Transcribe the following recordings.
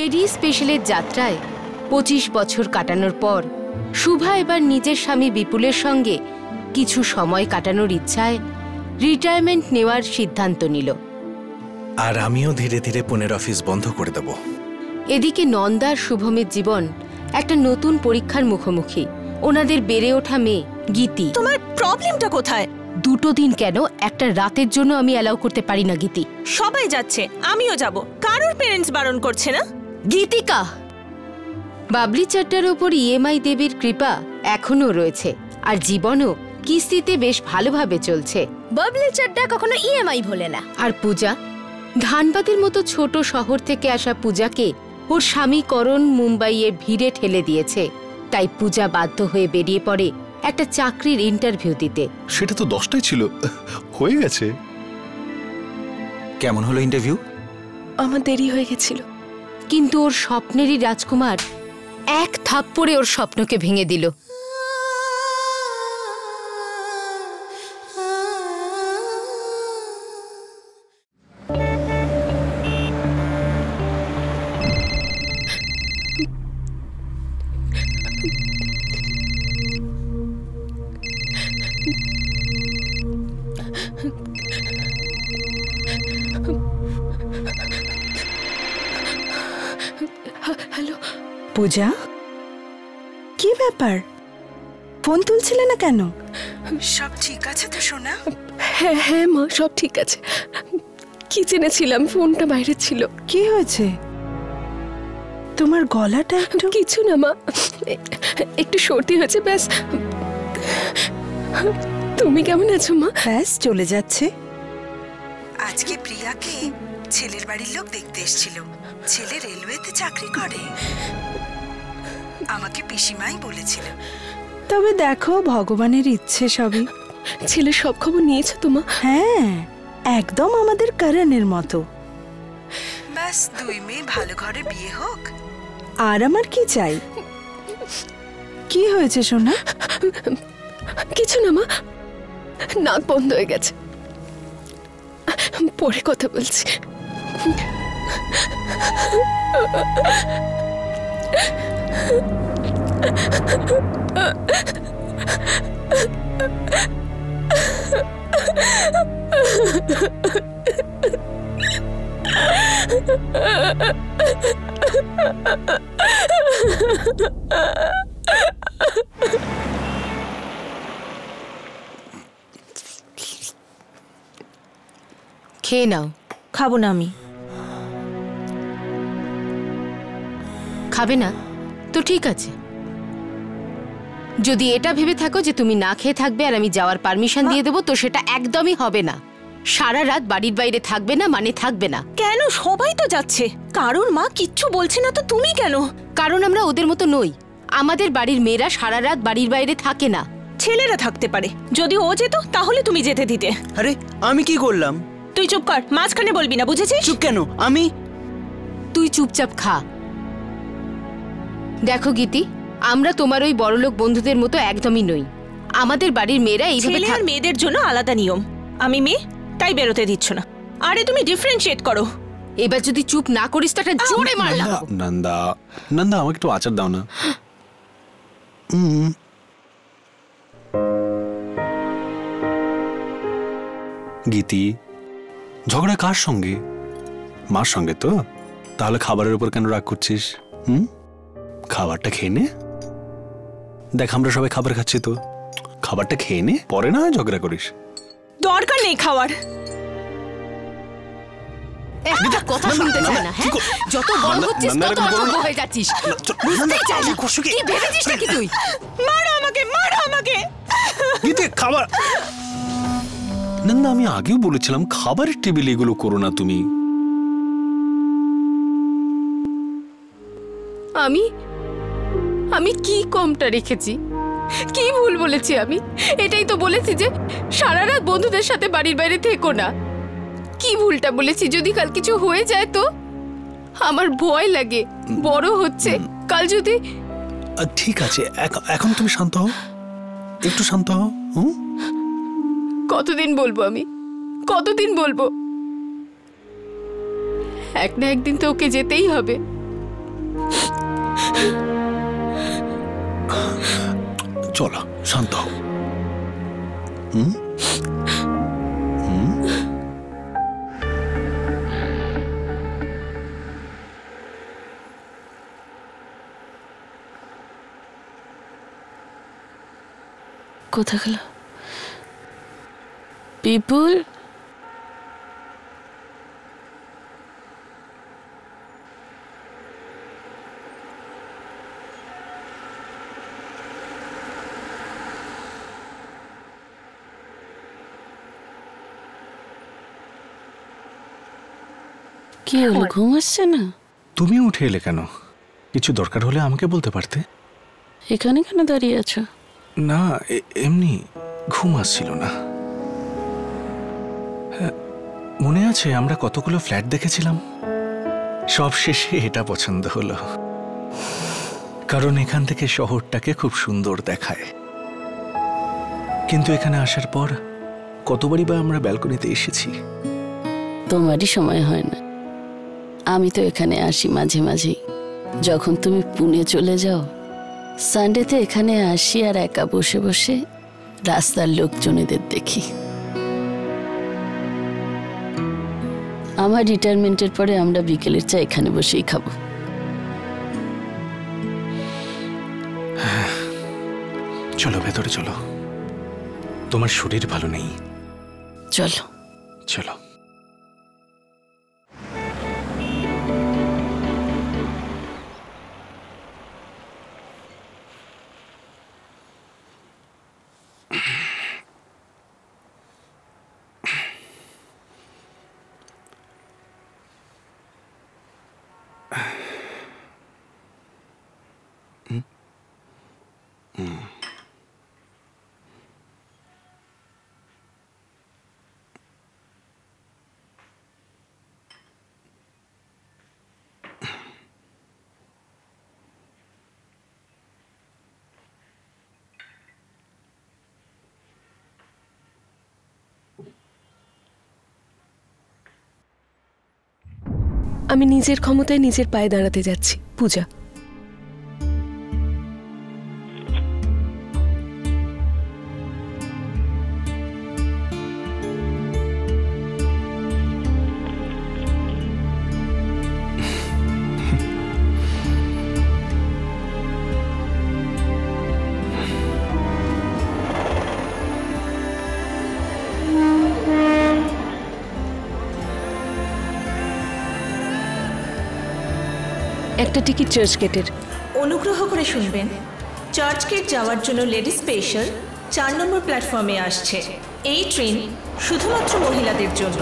Lady স্পেশালের যাত্রায় 25 বছর কাটানোর পর শুভা এবার নিজের স্বামী বিপুলের সঙ্গে কিছু সময় কাটানোর ইচ্ছায় রিটায়ারমেন্ট নেওয়ার সিদ্ধান্ত নিল। আর আমিও ধীরে ধীরে পুনের অফিস বন্ধ করে দেব। এদিকে নন্দার শুভমের জীবন একটা নতুন পরীক্ষার মুখোমুখি। ওনাদের বেড়ে ওঠা মেয়ে গীতি। তোমার প্রবলেমটা কোথায়? 2 দিন কেন, একটা রাতের জন্য আমি অ্যালাউ করতে পারি না গীতি। সবাই যাচ্ছে, আমিও যাব। কারোর প্যারেন্টস বারণ করছে না? গীতিকা, বাবলি চাড্ডার ওপর ইএমআই দেবীর কৃপা এখনো রয়েছে, আর জীবনও কিস্তিতে বেশ ভালোভাবে চলছে। বাবলি চাড্ডা কখনো ইএমআই ভোলে না। আর পূজা, ধানবাদের মতো ছোট শহর থেকে আসা পূজাকে ওর স্বামী করণ মুম্বাইয়ে ভিড়ে ঠেলে দিয়েছে। তাই পূজা বাধ্য হয়ে বেরিয়ে পড়ে একটা চাকরির ইন্টারভিউ দিতে। সেটা তো 10টায় ছিল, হয়ে গেছে। কেমন হলো ইন্টারভিউ? আমার দেরি হয়ে গেছিল। কিন্তু ওর স্বপ্নেরই রাজকুমার এক থাপ্পড়ে ওর স্বপ্নকে ভেঙে দিল। হ্যালো পূজা, কি ব্যাপার? ফোন তুলছিলে না কেন? সব ঠিক আছে তো সোনা? হ্যাঁ হ্যাঁ মা, সব ঠিক আছে। কিচেনে ছিলাম, ফোনটা বাইরে ছিল। কি হয়েছে তোমার? গলাটা একটু... কিছু না মা, একটু সর্দি হয়েছে ব্যাস। তুমি কেমন আছো মা? ব্যাস চলে যাচ্ছে। আজকে প্রিয়াকে ছেলের বাড়ির লোক দেখতে এসেছিল। ছেলে রেলওয়েতে চাকরি করে, আমাকে পিসিমাই বলেছিল। তবে দেখো, ভগবানের ইচ্ছে সবই। ছেলের সব খবর নিয়েছো তো মা? হ্যাঁ, একদম আমাদের করণের মতো। ব্যাস 2 মেয়ে ভালো ঘরে বিয়ে হোক, আর আমার কি চাই? কি হয়েছে সোনা? কিছু না মা, নাক বন্ধ হয়ে গেছে, পরে কথা বলছি। খেয়ে নাও। খাবো না আমি। খাবে না তো ঠিক আছে। যদি এটা ভেবে থাকো যে তুমি না খেয়ে থাকবে আর আমি যাওয়ার পারমিশন দিয়ে দেবো, তো সেটা একদমই হবে না। সারা রাত বাড়ির বাইরে থাকবে না মানে থাকবে না। কেন? সবাই তো যাচ্ছে, কারোর মা কিচ্ছু বলছে না, তো তুমি কেন? কারণ আমরা ওদের মতো নই। আমাদের বাড়ির মেয়েরা সারা রাত বাড়ির বাইরে থাকে না। ছেলেরা থাকতে পারে, যদি ও যেত তাহলে তুমি যেতে দিতে। আরে আমি কি করলাম? তুই চুপ কর, মাঝখানে বলবি না, বুঝেছিস? চুপ কেন? আমি... তুই চুপচাপ খা। দেখো গীতি, আমরা তোমার ওই বড়লোক বন্ধুদের মতো একদমই নই। আমাদের বাড়ির মেয়েরা এইভাবে ছেলে আর মেয়েদের জন্য আলাদা নিয়ম। আমি মেয়ে, তাই বেরোতে দিচ্ছ না। আরে তুমি ডিফারেন্সিয়েট করো। এবার যদি চুপ না করিস তো একটা জোরে মারলাম। নন্দা, নন্দা আমাকে একটু আচার দাও না। গীতি, ঝগড়া কার সঙ্গে? মার সঙ্গে তো? তাহলে খাবারের উপর কেন রাগ করছিস? খাবারটা খেয়ে নে। দেখ আমরা সবাই খাবার খাচ্ছি তো, খাবারটা খেয়ে নে, পরে না ঝগড়া করিস। দরকার নেই খাওয়ার। একটা কথা শুনতে চায় না, হ্যাঁ? যত বড় হচ্ছিস তত অসভ্য হয়ে যাচ্ছিস। বুঝতেই চাই না। কি ভেবেছিস নাকি তুই? মারো আমাকে, মারো আমাকে। গীতি, খাবার... নন্দা, আমি আগেও বলেছিলাম খাবারের টেবিলে এগুলো করো না তুমি। আমি কি কমটা রেখেছি? কি ভুল বলেছি আমি? এটাই তো বলেছি যে সারা রাত বন্ধুদের সাথে বাড়ির বাইরে থেকো না। কি ভুলটা বলেছি? যদি কাল কিছু হয়ে যায় তো? আমার ভয় লাগে, বড় হচ্ছে কাল যদি... ঠিক আছে, এখন তুমি শান্ত হও, একটু শান্ত হও। কতদিন বলবো আমি? কতদিন বলবো? এক না একদিন তো ওকে যেতেই হবে। চলো শান্ত হও। কোথা গেল পিপুল? কি হলো, ঘুম আসছে না? তুমি উঠে এলে কেন? কিছু দরকার হলে আমাকে বলতে পারতে। এখানে কেন দাঁড়িয়ে আছো? না, এমনি ঘুম আসছিল না। হ্যাঁ, মনে আছে আমরা কতগুলো ফ্ল্যাট দেখেছিলাম? সব শেষে এটা পছন্দ হলো, কারণ এখান থেকে শহরটাকে খুব সুন্দর দেখায়। কিন্তু এখানে আসার পর কতবারই বা আমরা ব্যালকনিতে এসেছি। তোমারই সময় হয় না। আমি তো এখানে আসি মাঝে মাঝেই। যখন তুমি পুনে চলে যাও, সানডেতে এখানে আসি আর একা বসে বসে রাস্তার লোকজনেদের দেখি। আমার রিটায়ারমেন্টের পরে আমরা বিকেলের চা এখানে বসেই খাবো। চলো ভেতরে চলো, তোমার শরীর ভালো নেই। চলো চলো। আমি নিজের ক্ষমতায় নিজের পায়ে দাঁড়াতে যাচ্ছি, পূজা। একটা টিকিট চার্চ গেটের। অনুগ্রহ করে শুনবেন, চার্চ গেট যাওয়ার জন্য লেডিস স্পেশাল 4 নম্বর প্ল্যাটফর্মে আসছে। এই ট্রেন শুধুমাত্র মহিলাদের জন্য।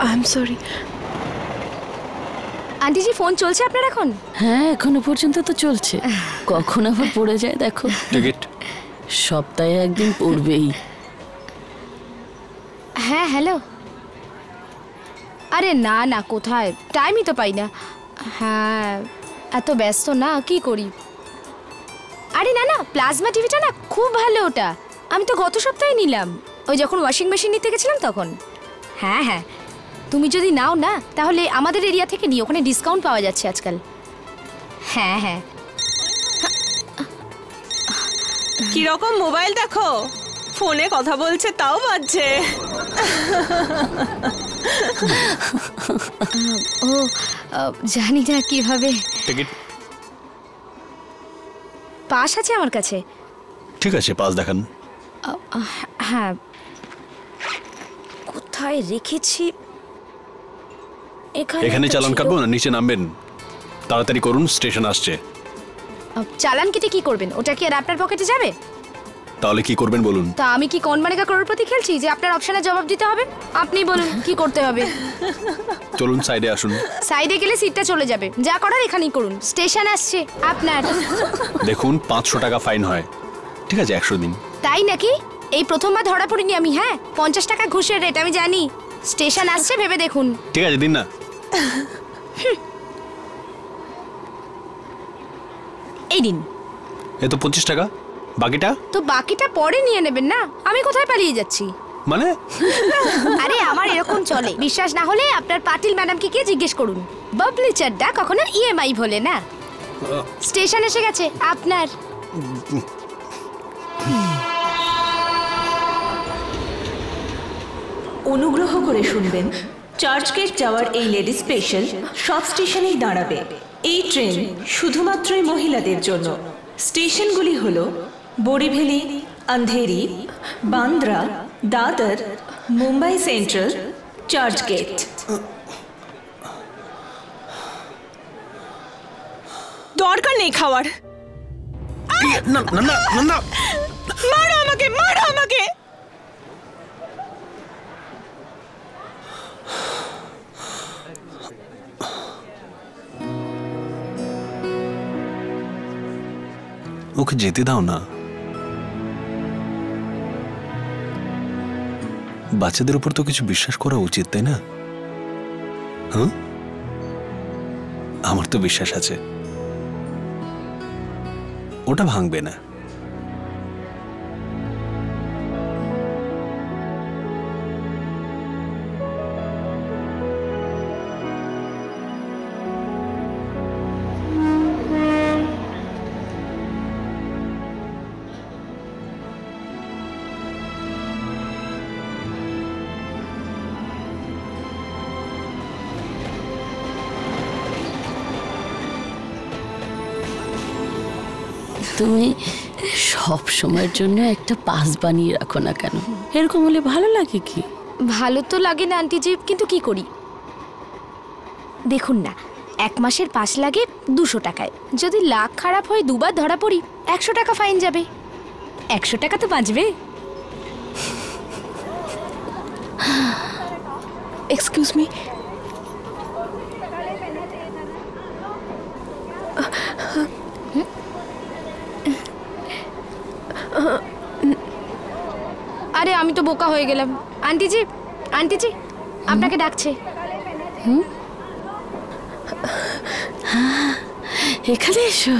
I am sorry. আন্টিজি, ফোন চলছে আপনার এখন? হ্যাঁ, এখনো পর্যন্ত তো চলছে। কখন আবার পড়ে যায় দেখো। টিকিট সপ্তাহে একদিন পড়বেই। হ্যাঁ, হ্যালো। আরে না না, কোথায়, টাইমই তো পাই না। হ্যাঁ, এত ব্যস্ত না, কি করি। আরে না না, প্লাজমা টিভিটা না খুব ভালো, ওটা আমি তো গত সপ্তাহে নিলাম, ওই যখন ওয়াশিং মেশিন নিতে গেছিলাম তখন। হ্যাঁ হ্যাঁ, তুমি যদি নাও না তাহলে আমাদের এরিয়া থেকে নিও, ওখানে ডিসকাউন্ট পাওয়া যাচ্ছে আজকাল। হ্যাঁ হ্যাঁ। কিরকম মোবাইল দেখো, ফোনে কথা বলছে তাও বাজছে। ও জানি না কিভাবে। টিকিট পাস আছে আমার কাছে। ঠিক আছে, পাস দেখান। হ্যাঁ, কোথায় রেখেছি? এখানে চালান কাটবো না, নিচে নামবেন। তাড়াতাড়ি করুন, স্টেশন আসছে। চালান কেটে কি করবেন? ওটা কি আর আপনার পকেটে যাবে? তাহলে কি করবেন বলুন। তা আমি কি কোন মানেকা করোড়পতি খেলছি যে আপনার অপশনে জবাব দিতে হবে? আপনি বলুন কি করতে হবে। চলুন সাইডে আসুন। সাইডে গেলে সিটটা চলে যাবে, যা করার এখানেই করুন। স্টেশন আসছে আপনার। দেখুন 500 টাকা ফাইন হয়। ঠিক আছে, 100 দিন। তাই নাকি? এই প্রথমবার ধরা পড়িনি আমি। হ্যাঁ, 50 টাকা ঘুষের রেট আমি জানি। স্টেশন আসছে ভেবে দেখুন। ঠিক আছে, দিন না। এই দিন। এ তো 25 টাকা, বাকিটা? তো বাকিটা পরে নিয়ে নেবেন না, আমি কোথায় পালিয়ে যাচ্ছি? মানে? আরে আমার এরকম চলে, বিশ্বাস না হলে আপনার পাটিল ম্যাডামকে গিয়ে জিজ্ঞেস করুন। বাবলি চাড্ডা কখনো ইএমআই ভোলে না। স্টেশন এসে গেছে আপনার। অনুগ্রহ করে শুনবেন, চার্চগেট যাওয়ার এই লেডি স্পেশাল সব স্টেশনেই দাঁড়াবে। এই ট্রেন শুধুমাত্রই মহিলাদের জন্য। স্টেশনগুলি হল बोरीवली, अंधेरी, बांद्रा, दादर, मुंबई सेंट्रल, चार्चगेट। দরকার নেই খাওয়ার। নন্দা, নন্দা, মারো আমাকে, মারো আমাকে। ওকে যেতে দাও না। বাচ্চাদের উপর তো কিছু বিশ্বাস করা উচিত, তাই না? হ্যাঁ, আমার তো বিশ্বাস আছে, ওটা ভাঙবে না। তুমি সব সময়ের জন্য একটা পাস বানিয়ে রাখো না কেন? এরকম হলে ভালো লাগে কি? ভালো তো লাগে না আন্টিজি, কিন্তু কি করি দেখুন না, 1 মাসের পাস লাগে 200 টাকায়। যদি লাখ খারাপ হয়, দুবার ধরা পড়ি, 100 টাকা ফাইন যাবে। 100 টাকা তো বাঁচবে। এক্সকিউজ মি, আরে আমি তো বোকা হয়ে গেলাম। আন্টিজি, আন্টিজি আপনাকে ডাকছে। এখানে এসো।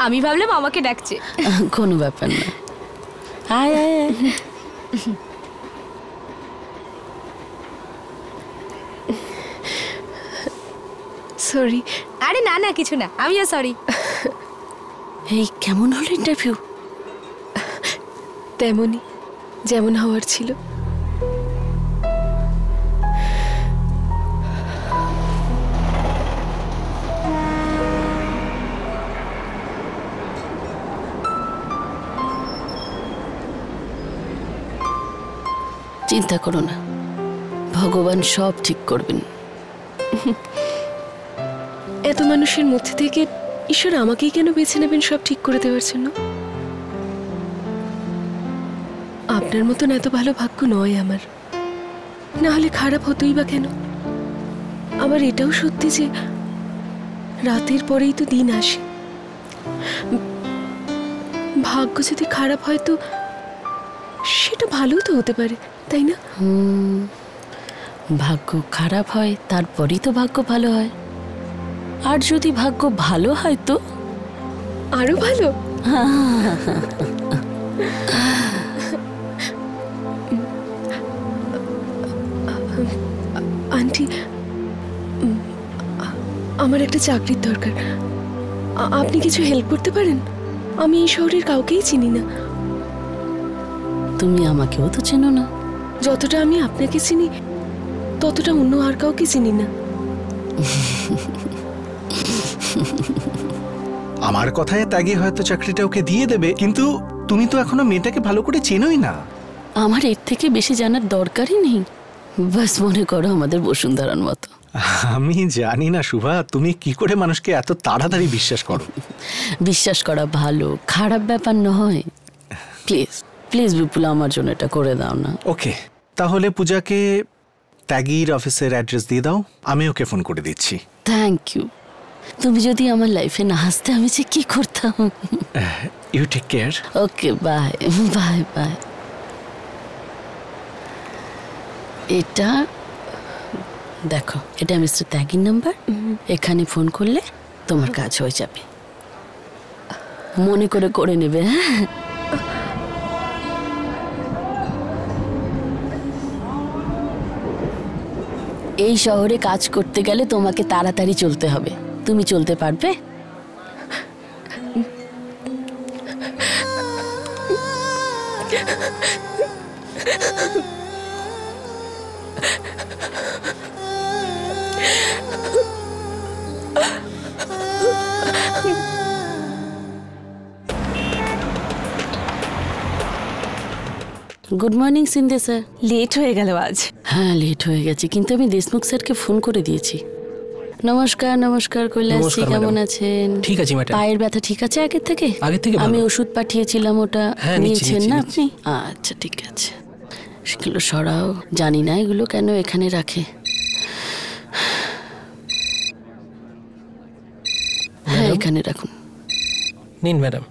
আমি ভাবলাম আমাকে ডাকছে। কোনো ব্যাপার না, আয় আয় আয়। সরি। আরে না না, কিছু না, আমিও সরি। এই কেমন হলো ইন্টারভিউ? তেমনই, যেমন হওয়ার ছিল। চিন্তা করো না, ভগবান সব ঠিক করবেন। এত মানুষের মধ্যে থেকে ঈশ্বর আমাকেই কেন বেছে নেবেন সব ঠিক করে দেওয়ার জন্য? আপনার মতন এত ভালো ভাগ্য নয় আমার, না হলে খারাপ হতোই বা কেন? আবার এটাও সত্যি যে রাতের পরেই তো দিন আসে। ভাগ্য যদি খারাপ হয় তো সেটা ভালোও তো হতে পারে, তাই না? ভাগ্য খারাপ হয় তারপরেই তো ভাগ্য ভালো হয়। আর যদি ভাগ্য ভালো হয় তো আরো ভালো। আন্টি, আমার একটা চাকরির দরকার। আপনি কিছু হেল্প করতে পারেন? আমি এই শহরের কাউকেই চিনি না। তুমি আমাকেও তো চেনো না। যতটা আমি আপনাকে চিনি ততটা অন্য আর কাউকে চিনি না। আমার কথায় ত্যাগে হয়তো চাকরিটা ওকে দিয়ে দেবে, কিন্তু তুমি তো এখনো মেয়েটাকে ভালো করে চেনোই না। আমার এর থেকে বেশি জানার দরকারই নেই। বাস মনে করো আমাদের বসুন্ধরার মতো। আমি জানি না শুভা, তুমি কি করে মানুষকে এত তাড়াতাড়ি বিশ্বাস করো। বিশ্বাস করা ভালো, খারাপ ব্যাপার নয়। প্লিজ প্লিজ বিপুল, আমার জন্য এটা করে দাও না। ওকে, তাহলে পূজাকে ত্যাগীর অফিসের অ্যাড্রেস দিয়ে দাও, আমি ওকে ফোন করে দিচ্ছি। Thank you. তুমি যদি আমার লাইফে না আসতে আমি যে কি করতাম। You take care. Okay, bye bye bye. এটা দেখো, এটা মিস্টার ত্যাগীর নাম্বার। এখানে ফোন করলে তোমার কাজ হয়ে যাবে, মনে করে করে নেবে। হ্যাঁ, এই শহরে কাজ করতে গেলে তোমাকে তাড়াতাড়ি চলতে হবে। তুমি চলতে পারবে? Good morning Shinde sir. Late হয়ে গেল আজ। হ্যাঁ, লেট হয়ে গেছে, কিন্তু আমি দেশমুখ স্যারকে ফোন করে দিয়েছি। নমস্কার নমস্কার কৈলাসজি, কেমন আছেন? ঠিক আছে ম্যাডাম। পায়ের ব্যথা ঠিক আছে আগের থেকে? আমি ওষুধ পাঠিয়েছিলাম, ওটা নিয়েছেন না আপনি? আচ্ছা ঠিক আছে, সেগুলো সরাও। জানি না এগুলো কেন এখানে রাখে। হ্যাঁ, এখানে রাখুন। নিন ম্যাডাম।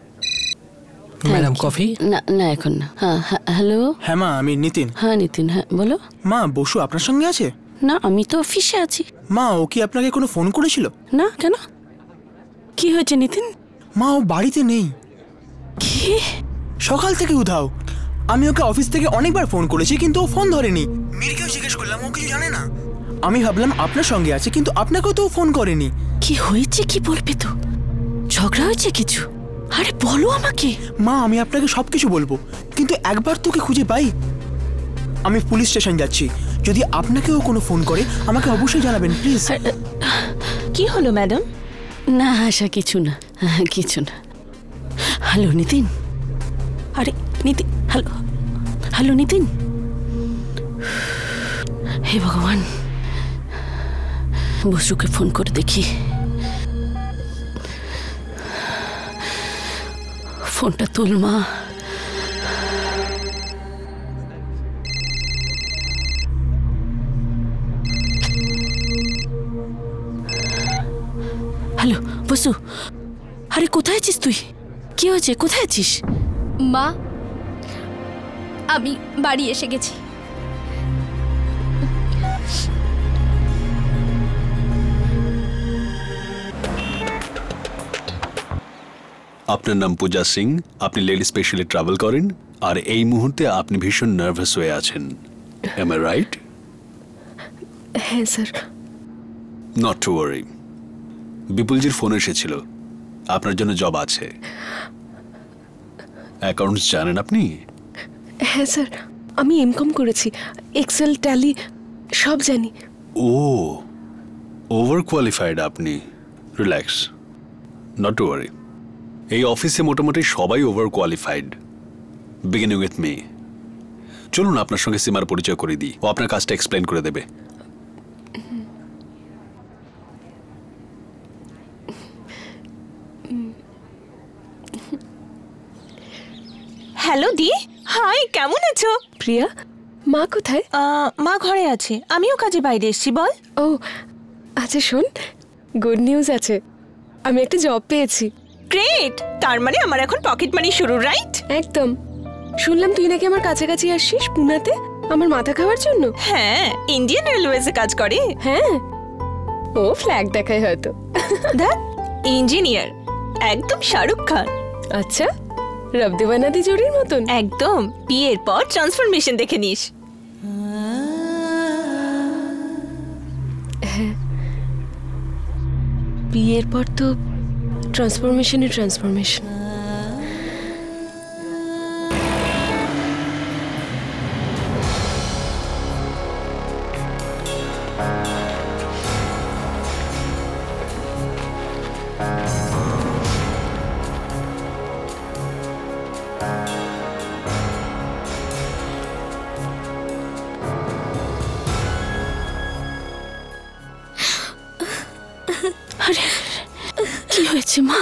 Madam coffee? না না, এখন না। হ্যাঁ, হ্যালো। হ্যাঁ মা, আমি নিতিন। হ্যাঁ নিতিন, হ্যাঁ বলো। মা, বসু আপনার সঙ্গে আছে? না, আমি তো অফিসে আছি। মা, ও কি আপনাকে কোনো ফোন করেছিল? না, কেন? কি হয়েছে নিতিন? মা, ও বাড়িতে নেই। কি? সকাল থেকে উধাও। আমি ওকে অফিস থেকে অনেকবার ফোন করেছি, কিন্তু ও ফোন ধরেনি। মিরকেও জিজ্ঞেস করলাম, ও কিছু জানে না। আমি ভাবলাম আপনার সঙ্গে আছে, কিন্তু আপনাকেও তো ফোন করেনি। কি হয়েছে কি বলবে তো? ঝগড়া হয়েছে কিছু? আরে বলো আমাকে। মা, আমি আপনাকে সবকিছু বলবো, কিন্তু একবার তোকে খুঁজে পাই। আমি পুলিশ স্টেশন যাচ্ছি, যদি আপনাকেও কোনো ফোন করে আমাকে অবশ্যই জানাবেন প্লিজ। কি হলো ম্যাডাম? না আশা, কিছু না, কিছু না। হ্যালো নিতিন। আরে নিতিন, হ্যালো হ্যালো নিতিন। হে ভগবান, বসুকে ফোন করে দেখি। ফোনটা তুল মা। হ্যালো বসু, আরে কোথায় আছিস তুই? কি হয়েছে, কোথায় আছিস? মা, আমি বাড়ি এসে গেছি। আপনার নাম পূজা সিং, আপনি লেডি স্পেশালি ট্রাভেল করেন, আর এই মুহূর্তে আপনি ভীষণ নার্ভাস হয়ে আছেন। Am I right? হ্যাঁ স্যার। নট টু ওয়ারি, বিপুলজির ফোন এসেছিল, আপনার জন্য জব আছে। অ্যাকাউন্টস জানেন আপনি? হ্যাঁ স্যার, আমি এমকম করেছি, এক্সেল ট্যালি সব জানি। ও, ওভার কোয়ালিফাইড আপনি। রিল্যাক্স, নট টু ওয়ারি। এই অফিসে মোটামুটি সবাই over qualified, beginning with me. চলুন আপনার সঙ্গে সীমার পরিচয় করে দিই, ও আপনার কাজটা এক্সপ্লেন করে দেবে। হ্যালো দি, হাই, কেমন আছো? প্রিয়া, মা কোথায়? মা ঘরে আছে, আমিও কাজে বাইরে এসেছি। বল। ও আচ্ছা, শোন, গুড নিউজ আছে, আমি একটা জব পেয়েছি। গ্রেট, তার মানে আমার এখন পকেট মানি শুরু, রাইট? একদম। শুনলাম তুই নাকি আমার কাছাকাছি আসছিস পুনাতে আমার মাথা খাওয়ার জন্য। হ্যাঁ, ইন্ডিয়ান রেলওয়েজে কাজ করে। হ্যাঁ, ও ফ্ল্যাগ দেখায় হয়তো। দেখ, ইঞ্জিনিয়ার, একদম শাহরুখ খান। আচ্ছা, রব দেওয়ানাদি জোড়ির মতন। একদম। বিয়ের পর ট্রান্সফরমেশন দেখে নিস। হ্যাঁ, বিয়ের পর তো ট্রান্সফরমেশনই ট্রান্সফরমেশন। আরে কি হয়েছে মা?